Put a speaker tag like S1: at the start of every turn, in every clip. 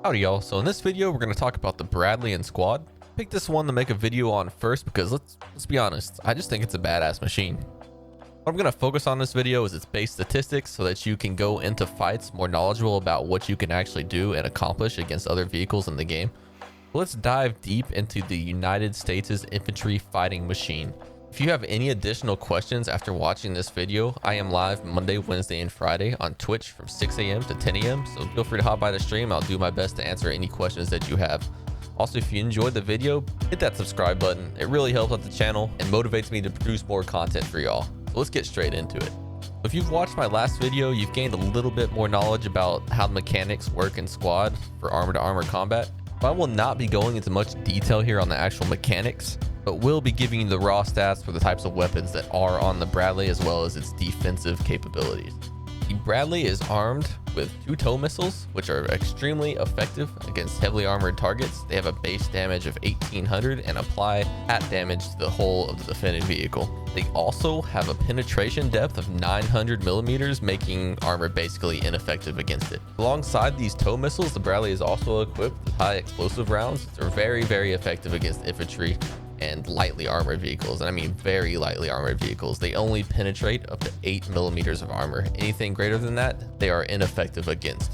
S1: Howdy y'all, so in this video we're going to talk about the Bradley and Squad. I picked this one to make a video on first because let's be honest, I just think it's a badass machine. What I'm going to focus on this video is its base statistics so that you can go into fights more knowledgeable about what you can actually do and accomplish against other vehicles in the game. Let's dive deep into the United States' infantry fighting machine. If you have any additional questions after watching this video, I am live Monday, Wednesday, and Friday on Twitch from 6 a.m. to 10 a.m. So feel free to hop by the stream. I'll do my best to answer any questions that you have. Also, if you enjoyed the video, hit that subscribe button. It really helps out the channel and motivates me to produce more content for y'all. So let's get straight into it. If you've watched my last video, you've gained a little bit more knowledge about how the mechanics work in Squad for armor-to-armor combat. I will not be going into much detail here on the actual mechanics, but will be giving you the raw stats for the types of weapons that are on the Bradley as well as its defensive capabilities. The Bradley is armed with 2 tow missiles, which are extremely effective against heavily armored targets. They have a base damage of 1800 and apply hat damage to the whole of the defended vehicle. They also have a penetration depth of 900 millimeters, making armor basically ineffective against it. Alongside these tow missiles, the Bradley is also equipped with high explosive rounds. They're very effective against infantry and lightly armored vehicles, and I mean very lightly armored vehicles. They only penetrate up to 8 millimeters of armor. Anything greater than that, they are ineffective against.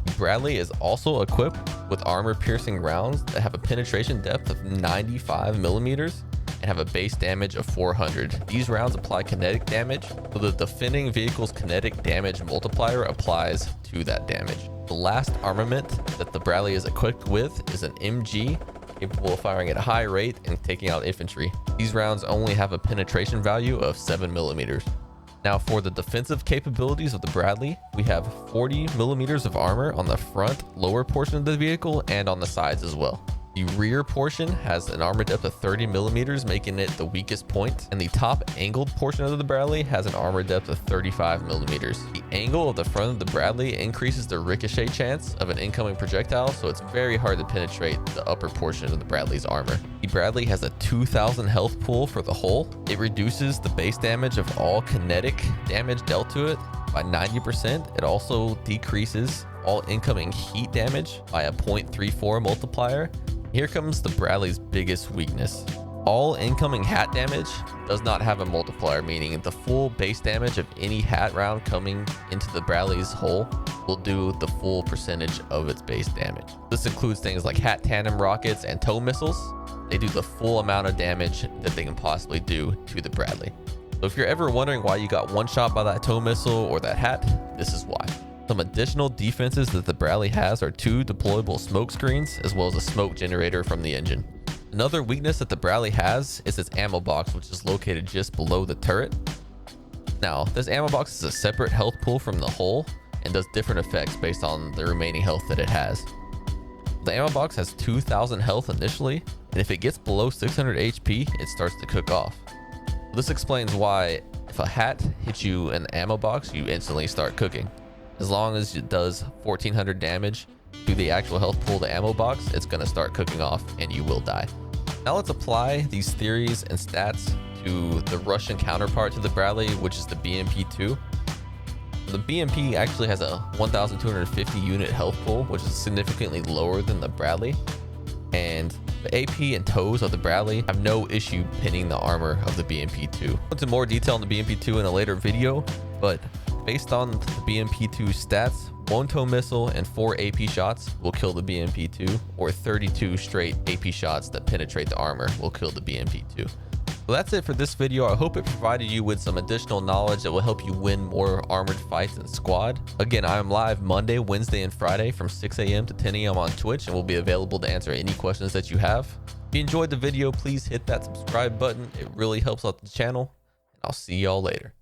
S1: The Bradley is also equipped with armor piercing rounds that have a penetration depth of 95 millimeters and have a base damage of 400. These rounds apply kinetic damage, so the defending vehicle's kinetic damage multiplier applies to that damage. The last armament that the Bradley is equipped with is an MG, capable of firing at a high rate and taking out infantry. These rounds only have a penetration value of 7 millimeters. Now for the defensive capabilities of the Bradley, we have 40 millimeters of armor on the front lower portion of the vehicle and on the sides as well. The rear portion has an armor depth of 30 millimeters, making it the weakest point, and the top angled portion of the Bradley has an armor depth of 35 millimeters. The angle of the front of the Bradley increases the ricochet chance of an incoming projectile, so it's very hard to penetrate the upper portion of the Bradley's armor. The Bradley has a 2000 health pool for the hull. It reduces the base damage of all kinetic damage dealt to it by 90%. It also decreases all incoming heat damage by a 0.34 multiplier. Here comes the Bradley's biggest weakness. All incoming hat damage does not have a multiplier, meaning the full base damage of any hat round coming into the Bradley's hull will do the full percentage of its base damage. This includes things like hat tandem rockets and tow missiles. They do the full amount of damage that they can possibly do to the Bradley. So if you're ever wondering why you got one shot by that tow missile or that hat, this is why. Some additional defenses that the Bradley has are 2 deployable smoke screens, as well as a smoke generator from the engine. Another weakness that the Bradley has is its ammo box, which is located just below the turret. Now, this ammo box is a separate health pool from the hull and does different effects based on the remaining health that it has. The ammo box has 2000 health initially, and if it gets below 600 HP, it starts to cook off. This explains why if a hat hits you in the ammo box, you instantly start cooking. As long as it does 1400 damage to the actual health pool of the ammo box, it's going to start cooking off and you will die. Now let's apply these theories and stats to the Russian counterpart to the Bradley, which is the BMP-2. The BMP actually has a 1250 unit health pool, which is significantly lower than the Bradley. And the AP and tows of the Bradley have no issue pinning the armor of the BMP-2. I'll go into more detail on the BMP-2 in a later video, but based on the BMP-2 stats, 1 tow missile and 4 AP shots will kill the BMP-2, or 32 straight AP shots that penetrate the armor will kill the BMP-2. So that's it for this video. I hope it provided you with some additional knowledge that will help you win more armored fights in Squad. Again, I am live Monday, Wednesday, and Friday from 6 a.m. to 10 a.m. on Twitch and will be available to answer any questions that you have. If you enjoyed the video, please hit that subscribe button. It really helps out the channel, and I'll see y'all later.